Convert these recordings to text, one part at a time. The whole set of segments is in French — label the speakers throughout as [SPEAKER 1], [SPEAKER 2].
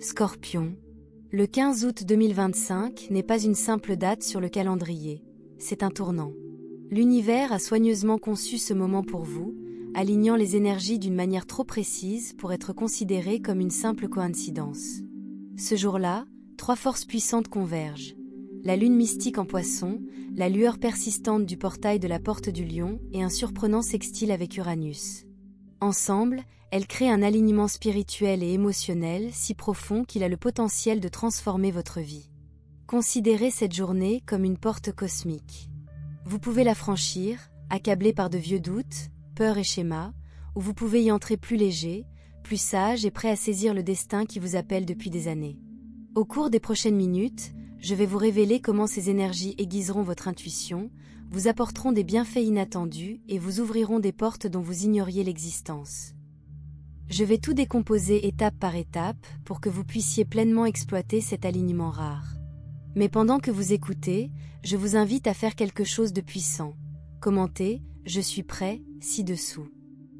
[SPEAKER 1] Scorpion. Le 15 août 2025 n'est pas une simple date sur le calendrier, c'est un tournant. L'univers a soigneusement conçu ce moment pour vous, alignant les énergies d'une manière trop précise pour être considérée comme une simple coïncidence. Ce jour-là, 3 forces puissantes convergent. La lune mystique en Poisson, la lueur persistante du portail de la Porte du Lion et un surprenant sextile avec Uranus. Ensemble, elles créent un alignement spirituel et émotionnel si profond qu'il a le potentiel de transformer votre vie. Considérez cette journée comme une porte cosmique. Vous pouvez la franchir, accablé par de vieux doutes, peurs et schémas, ou vous pouvez y entrer plus léger, plus sage et prêt à saisir le destin qui vous appelle depuis des années. Au cours des prochaines minutes, je vais vous révéler comment ces énergies aiguiseront votre intuition, vous apporteront des bienfaits inattendus et vous ouvriront des portes dont vous ignoriez l'existence. Je vais tout décomposer étape par étape pour que vous puissiez pleinement exploiter cet alignement rare. Mais pendant que vous écoutez, je vous invite à faire quelque chose de puissant. Commentez « Je suis prêt » ci-dessous.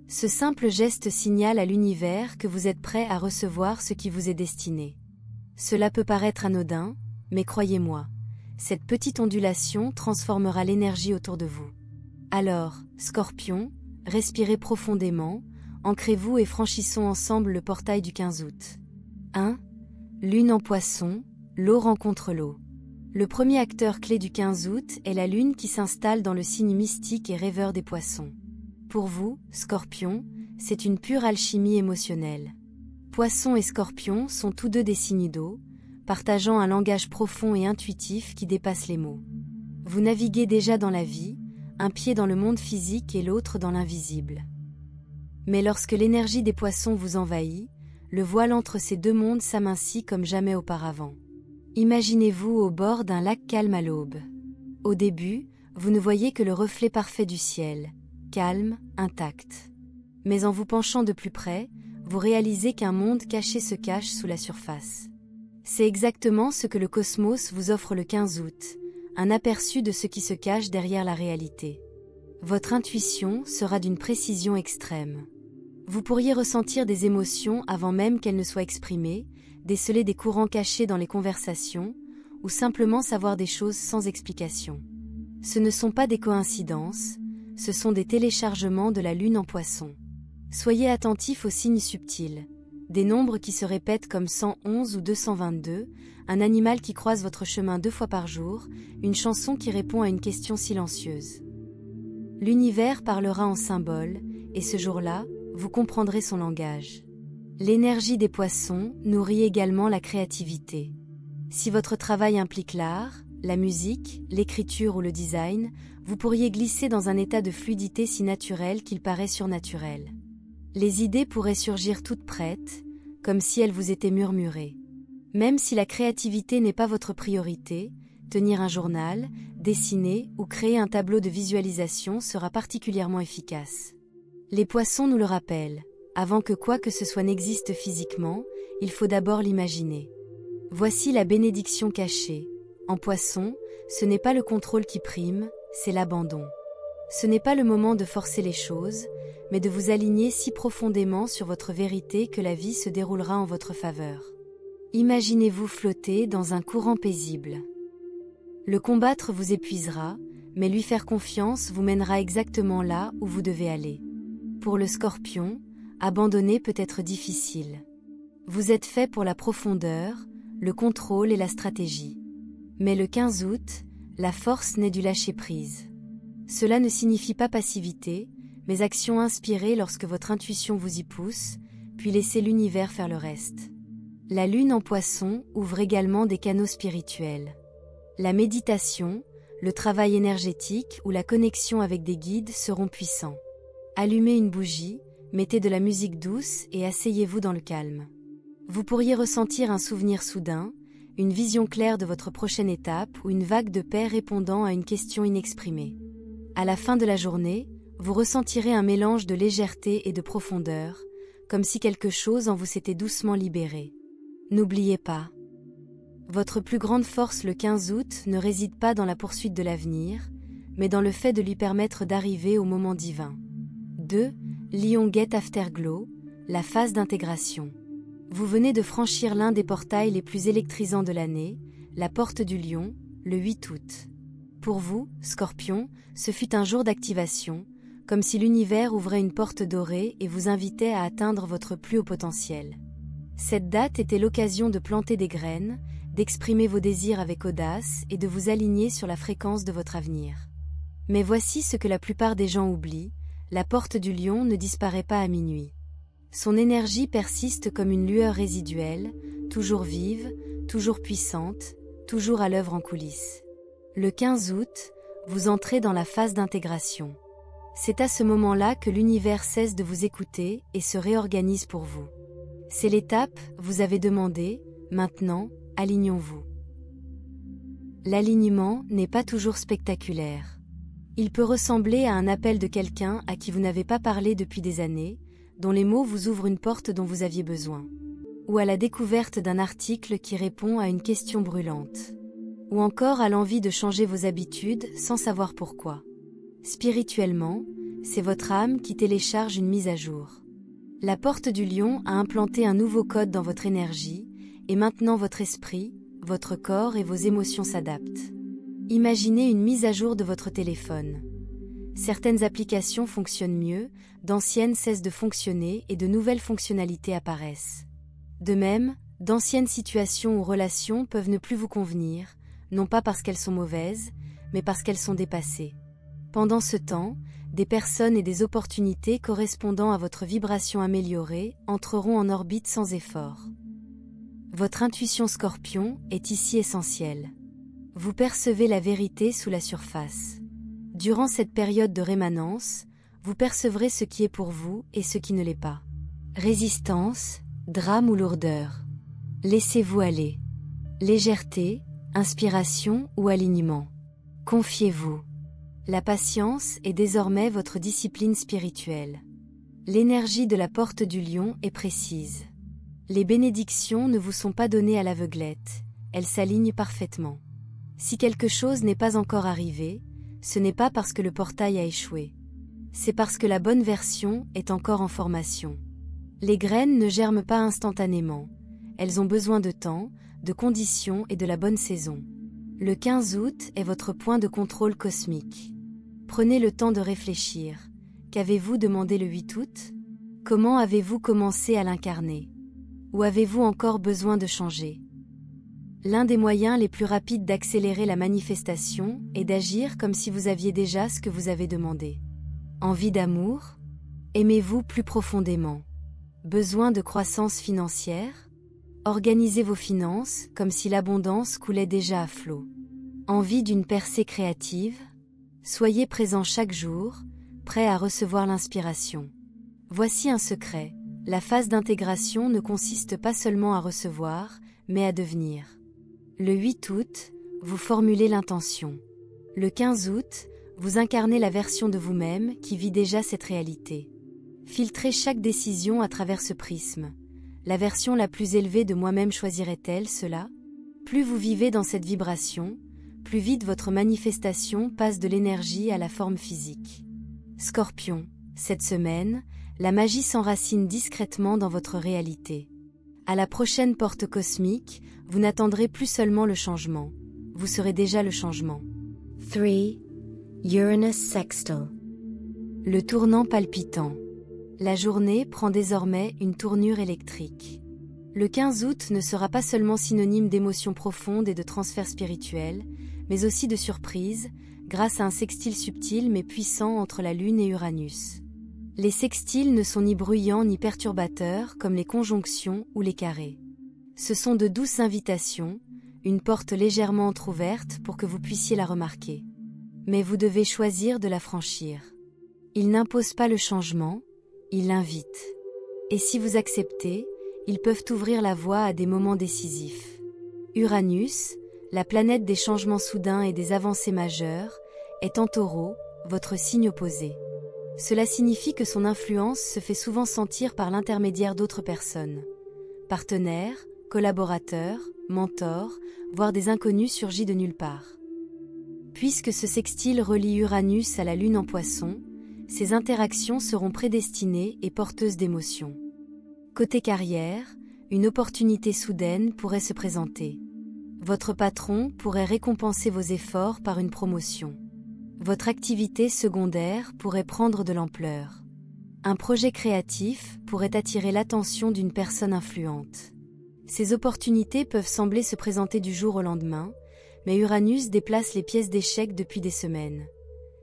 [SPEAKER 1] Ce simple geste signale à l'univers que vous êtes prêt à recevoir ce qui vous est destiné. Cela peut paraître anodin, mais croyez-moi, cette petite ondulation transformera l'énergie autour de vous. Alors, Scorpion, respirez profondément, ancrez-vous et franchissons ensemble le portail du 15 août. 1. Lune en Poisson, l'eau rencontre l'eau. Le premier acteur clé du 15 août est la lune qui s'installe dans le signe mystique et rêveur des Poissons. Pour vous, Scorpion, c'est une pure alchimie émotionnelle. Poisson et Scorpion sont tous deux des signes d'eau, partageant un langage profond et intuitif qui dépasse les mots. Vous naviguez déjà dans la vie, un pied dans le monde physique et l'autre dans l'invisible. Mais lorsque l'énergie des Poissons vous envahit, le voile entre ces deux mondes s'amincit comme jamais auparavant. Imaginez-vous au bord d'un lac calme à l'aube. Au début, vous ne voyez que le reflet parfait du ciel, calme, intact. Mais en vous penchant de plus près, vous réalisez qu'un monde caché se cache sous la surface. C'est exactement ce que le cosmos vous offre le 15 août, un aperçu de ce qui se cache derrière la réalité. Votre intuition sera d'une précision extrême. Vous pourriez ressentir des émotions avant même qu'elles ne soient exprimées, déceler des courants cachés dans les conversations, ou simplement savoir des choses sans explication. Ce ne sont pas des coïncidences, ce sont des téléchargements de la lune en Poisson. Soyez attentifs aux signes subtils. Des nombres qui se répètent comme 111 ou 222, un animal qui croise votre chemin 2 fois par jour, une chanson qui répond à une question silencieuse. L'univers parlera en symboles, et ce jour-là, vous comprendrez son langage. L'énergie des Poissons nourrit également la créativité. Si votre travail implique l'art, la musique, l'écriture ou le design, vous pourriez glisser dans un état de fluidité si naturel qu'il paraît surnaturel. Les idées pourraient surgir toutes prêtes, comme si elles vous étaient murmurées. Même si la créativité n'est pas votre priorité, tenir un journal, dessiner ou créer un tableau de visualisation sera particulièrement efficace. Les Poissons nous le rappellent, avant que quoi que ce soit n'existe physiquement, il faut d'abord l'imaginer. Voici la bénédiction cachée. En Poisson, ce n'est pas le contrôle qui prime, c'est l'abandon. Ce n'est pas le moment de forcer les choses, mais de vous aligner si profondément sur votre vérité que la vie se déroulera en votre faveur. Imaginez-vous flotter dans un courant paisible. Le combattre vous épuisera, mais lui faire confiance vous mènera exactement là où vous devez aller. Pour le Scorpion, abandonner peut être difficile. Vous êtes fait pour la profondeur, le contrôle et la stratégie. Mais le 15 août, la force naît du lâcher-prise. Cela ne signifie pas passivité, mais action inspirée lorsque votre intuition vous y pousse, puis laissez l'univers faire le reste. La lune en Poisson ouvre également des canaux spirituels. La méditation, le travail énergétique ou la connexion avec des guides seront puissants. Allumez une bougie, mettez de la musique douce et asseyez-vous dans le calme. Vous pourriez ressentir un souvenir soudain, une vision claire de votre prochaine étape ou une vague de paix répondant à une question inexprimée. À la fin de la journée, vous ressentirez un mélange de légèreté et de profondeur, comme si quelque chose en vous s'était doucement libéré. N'oubliez pas. Votre plus grande force le 15 août ne réside pas dans la poursuite de l'avenir, mais dans le fait de lui permettre d'arriver au moment divin. 2. Lion Gate Afterglow, la phase d'intégration. Vous venez de franchir l'un des portails les plus électrisants de l'année, la porte du Lion, le 8 août. Pour vous, Scorpion, ce fut un jour d'activation, comme si l'univers ouvrait une porte dorée et vous invitait à atteindre votre plus haut potentiel. Cette date était l'occasion de planter des graines, d'exprimer vos désirs avec audace et de vous aligner sur la fréquence de votre avenir. Mais voici ce que la plupart des gens oublient, la porte du Lion ne disparaît pas à minuit. Son énergie persiste comme une lueur résiduelle, toujours vive, toujours puissante, toujours à l'œuvre en coulisses. Le 15 août, vous entrez dans la phase d'intégration. C'est à ce moment-là que l'univers cesse de vous écouter et se réorganise pour vous. C'est l'étape, vous avez demandé, maintenant, alignons-vous. L'alignement n'est pas toujours spectaculaire. Il peut ressembler à un appel de quelqu'un à qui vous n'avez pas parlé depuis des années, dont les mots vous ouvrent une porte dont vous aviez besoin. Ou à la découverte d'un article qui répond à une question brûlante. Ou encore à l'envie de changer vos habitudes sans savoir pourquoi. Spirituellement, c'est votre âme qui télécharge une mise à jour. La porte du Lion a implanté un nouveau code dans votre énergie, et maintenant votre esprit, votre corps et vos émotions s'adaptent. Imaginez une mise à jour de votre téléphone. Certaines applications fonctionnent mieux, d'anciennes cessent de fonctionner et de nouvelles fonctionnalités apparaissent. De même, d'anciennes situations ou relations peuvent ne plus vous convenir, non pas parce qu'elles sont mauvaises, mais parce qu'elles sont dépassées. Pendant ce temps, des personnes et des opportunités correspondant à votre vibration améliorée entreront en orbite sans effort. Votre intuition Scorpion est ici essentielle. Vous percevez la vérité sous la surface. Durant cette période de rémanence, vous percevrez ce qui est pour vous et ce qui ne l'est pas. Résistance, drame ou lourdeur. Laissez-vous aller. Légèreté, inspiration ou alignement. Confiez-vous. La patience est désormais votre discipline spirituelle. L'énergie de la porte du Lion est précise. Les bénédictions ne vous sont pas données à l'aveuglette, elles s'alignent parfaitement. Si quelque chose n'est pas encore arrivé, ce n'est pas parce que le portail a échoué. C'est parce que la bonne version est encore en formation. Les graines ne germent pas instantanément. Elles ont besoin de temps, de conditions et de la bonne saison. Le 15 août est votre point de contrôle cosmique. Prenez le temps de réfléchir. Qu'avez-vous demandé le 8 août? Comment avez-vous commencé à l'incarner? Ou avez-vous encore besoin de changer? L'un des moyens les plus rapides d'accélérer la manifestation est d'agir comme si vous aviez déjà ce que vous avez demandé. Envie d'amour? Aimez-vous plus profondément? Besoin de croissance financière? Organisez vos finances comme si l'abondance coulait déjà à flot. Envie d'une percée créative? Soyez présent chaque jour, prêt à recevoir l'inspiration. Voici un secret, la phase d'intégration ne consiste pas seulement à recevoir, mais à devenir. Le 8 août, vous formulez l'intention. Le 15 août, vous incarnez la version de vous-même qui vit déjà cette réalité. Filtrez chaque décision à travers ce prisme. La version la plus élevée de moi-même choisirait-elle cela? Plus vous vivez dans cette vibration, plus vite votre manifestation passe de l'énergie à la forme physique. Scorpion, cette semaine, la magie s'enracine discrètement dans votre réalité. À la prochaine porte cosmique, vous n'attendrez plus seulement le changement, vous serez déjà le changement. 3. Uranus sextile. Le tournant palpitant. La journée prend désormais une tournure électrique. Le 15 août ne sera pas seulement synonyme d'émotions profondes et de transferts spirituels, mais aussi de surprises, grâce à un sextile subtil mais puissant entre la Lune et Uranus. Les sextiles ne sont ni bruyants ni perturbateurs comme les conjonctions ou les carrés. Ce sont de douces invitations, une porte légèrement entr'ouverte pour que vous puissiez la remarquer. Mais vous devez choisir de la franchir. Ils n'imposent pas le changement, ils l'invitent. Et si vous acceptez, ils peuvent ouvrir la voie à des moments décisifs. Uranus, la planète des changements soudains et des avancées majeures, est en Taureau, votre signe opposé. Cela signifie que son influence se fait souvent sentir par l'intermédiaire d'autres personnes. Partenaires, collaborateurs, mentors, voire des inconnus surgis de nulle part. Puisque ce sextile relie Uranus à la Lune en Poisson, ces interactions seront prédestinées et porteuses d'émotions. Côté carrière, une opportunité soudaine pourrait se présenter. Votre patron pourrait récompenser vos efforts par une promotion. Votre activité secondaire pourrait prendre de l'ampleur. Un projet créatif pourrait attirer l'attention d'une personne influente. Ces opportunités peuvent sembler se présenter du jour au lendemain, mais Uranus déplace les pièces d'échecs depuis des semaines.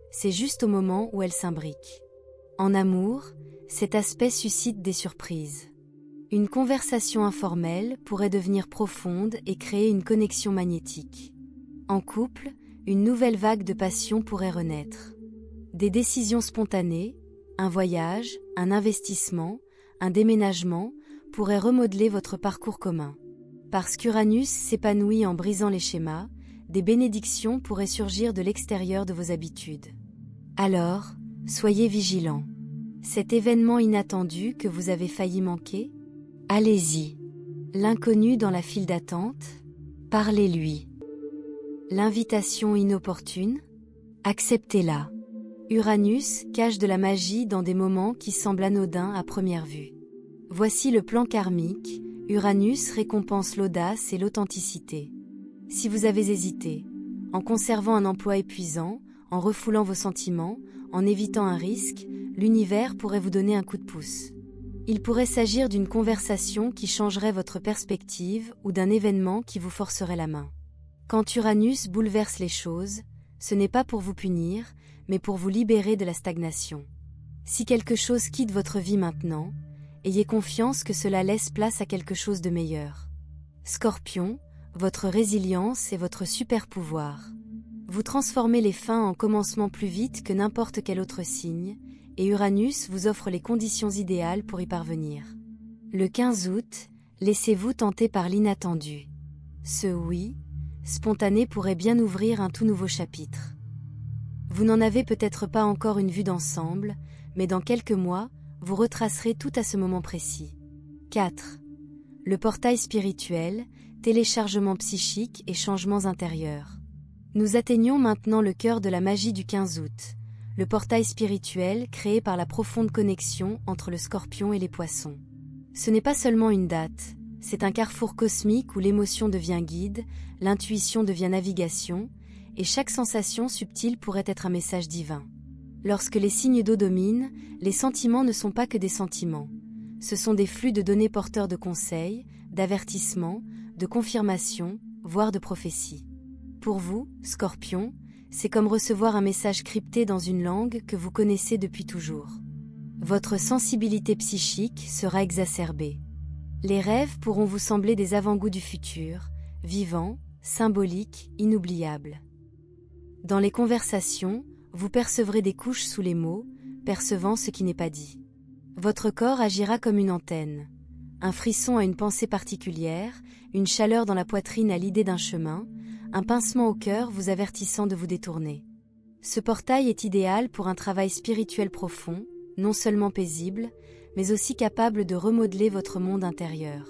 [SPEAKER 1] C'est juste au moment où elles s'imbriquent. En amour, cet aspect suscite des surprises. Une conversation informelle pourrait devenir profonde et créer une connexion magnétique. En couple, une nouvelle vague de passion pourrait renaître. Des décisions spontanées, un voyage, un investissement, un déménagement pourraient remodeler votre parcours commun. Parce qu'Uranus s'épanouit en brisant les schémas, des bénédictions pourraient surgir de l'extérieur de vos habitudes. Alors, soyez vigilants. Cet événement inattendu que vous avez failli manquer? Allez-y. L'inconnu dans la file d'attente? Parlez-lui. L'invitation inopportune? Acceptez-la. Uranus cache de la magie dans des moments qui semblent anodins à première vue. Voici le plan karmique. Uranus récompense l'audace et l'authenticité. Si vous avez hésité, en conservant un emploi épuisant, en refoulant vos sentiments, en évitant un risque, l'univers pourrait vous donner un coup de pouce. Il pourrait s'agir d'une conversation qui changerait votre perspective ou d'un événement qui vous forcerait la main. Quand Uranus bouleverse les choses, ce n'est pas pour vous punir, mais pour vous libérer de la stagnation. Si quelque chose quitte votre vie maintenant, ayez confiance que cela laisse place à quelque chose de meilleur. Scorpion, votre résilience est votre super pouvoir. Vous transformez les fins en commencements plus vite que n'importe quel autre signe, et Uranus vous offre les conditions idéales pour y parvenir. Le 15 août, laissez-vous tenter par l'inattendu. Ce oui spontané pourrait bien ouvrir un tout nouveau chapitre. Vous n'en avez peut-être pas encore une vue d'ensemble, mais dans quelques mois, vous retracerez tout à ce moment précis. 4. Le portail spirituel, téléchargement psychique et changements intérieurs. Nous atteignons maintenant le cœur de la magie du 15 août. Le portail spirituel créé par la profonde connexion entre le Scorpion et les Poissons. Ce n'est pas seulement une date, c'est un carrefour cosmique où l'émotion devient guide, l'intuition devient navigation, et chaque sensation subtile pourrait être un message divin. Lorsque les signes d'eau dominent, les sentiments ne sont pas que des sentiments. Ce sont des flux de données porteurs de conseils, d'avertissements, de confirmations, voire de prophéties. Pour vous, Scorpion, c'est comme recevoir un message crypté dans une langue que vous connaissez depuis toujours. Votre sensibilité psychique sera exacerbée. Les rêves pourront vous sembler des avant-goûts du futur, vivants, symboliques, inoubliables. Dans les conversations, vous percevrez des couches sous les mots, percevant ce qui n'est pas dit. Votre corps agira comme une antenne. Un frisson à une pensée particulière, une chaleur dans la poitrine à l'idée d'un chemin, un pincement au cœur vous avertissant de vous détourner. Ce portail est idéal pour un travail spirituel profond, non seulement paisible, mais aussi capable de remodeler votre monde intérieur.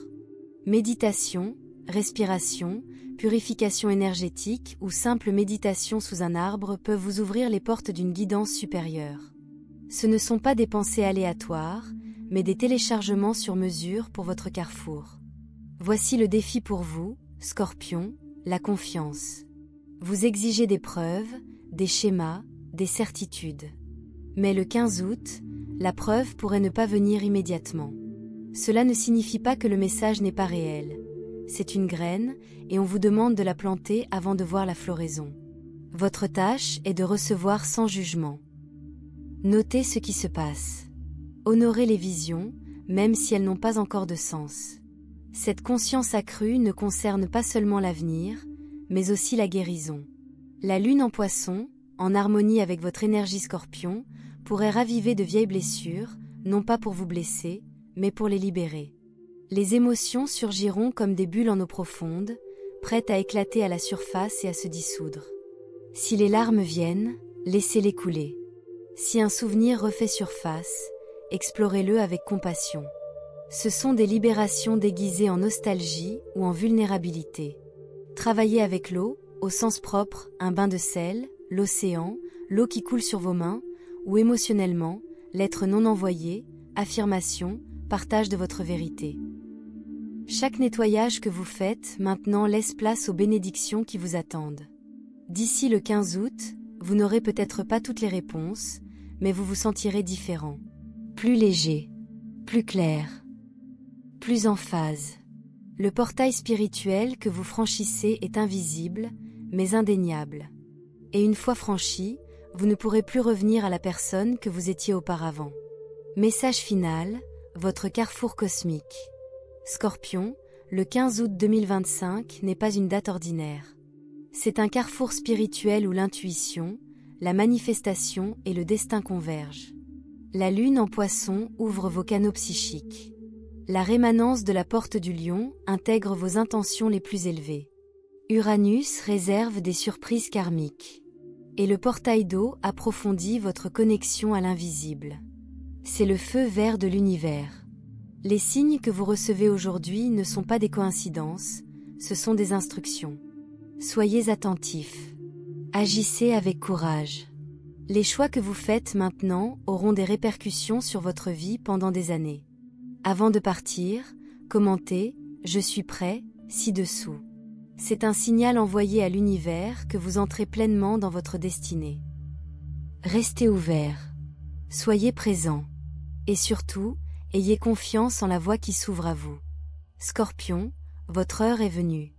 [SPEAKER 1] Méditation, respiration, purification énergétique ou simple méditation sous un arbre peuvent vous ouvrir les portes d'une guidance supérieure. Ce ne sont pas des pensées aléatoires, mais des téléchargements sur mesure pour votre carrefour. Voici le défi pour vous, Scorpion, la confiance. Vous exigez des preuves, des schémas, des certitudes. Mais le 15 août, la preuve pourrait ne pas venir immédiatement. Cela ne signifie pas que le message n'est pas réel. C'est une graine, et on vous demande de la planter avant de voir la floraison. Votre tâche est de recevoir sans jugement. Notez ce qui se passe. Honorez les visions, même si elles n'ont pas encore de sens. Cette conscience accrue ne concerne pas seulement l'avenir, mais aussi la guérison. La lune en Poisson, en harmonie avec votre énergie Scorpion, pourrait raviver de vieilles blessures, non pas pour vous blesser, mais pour les libérer. Les émotions surgiront comme des bulles en eau profonde, prêtes à éclater à la surface et à se dissoudre. Si les larmes viennent, laissez-les couler. Si un souvenir refait surface, explorez-le avec compassion. Ce sont des libérations déguisées en nostalgie ou en vulnérabilité. Travaillez avec l'eau, au sens propre, un bain de sel, l'océan, l'eau qui coule sur vos mains, ou émotionnellement, l'être non envoyé, affirmation, partage de votre vérité. Chaque nettoyage que vous faites maintenant laisse place aux bénédictions qui vous attendent. D'ici le 15 août, vous n'aurez peut-être pas toutes les réponses, mais vous vous sentirez différent. Plus léger, plus clair, plus en phase. Le portail spirituel que vous franchissez est invisible, mais indéniable. Et une fois franchi, vous ne pourrez plus revenir à la personne que vous étiez auparavant. Message final, votre carrefour cosmique. Scorpion, le 15 août 2025 n'est pas une date ordinaire. C'est un carrefour spirituel où l'intuition, la manifestation et le destin convergent. La lune en poisson ouvre vos canaux psychiques. La rémanence de la porte du lion intègre vos intentions les plus élevées. Uranus réserve des surprises karmiques. Et le portail d'eau approfondit votre connexion à l'invisible. C'est le feu vert de l'univers. Les signes que vous recevez aujourd'hui ne sont pas des coïncidences, ce sont des instructions. Soyez attentifs. Agissez avec courage. Les choix que vous faites maintenant auront des répercussions sur votre vie pendant des années. Avant de partir, commentez « Je suis prêt » ci-dessous. C'est un signal envoyé à l'univers que vous entrez pleinement dans votre destinée. Restez ouverts. Soyez présents. Et surtout, ayez confiance en la voie qui s'ouvre à vous. Scorpion, votre heure est venue.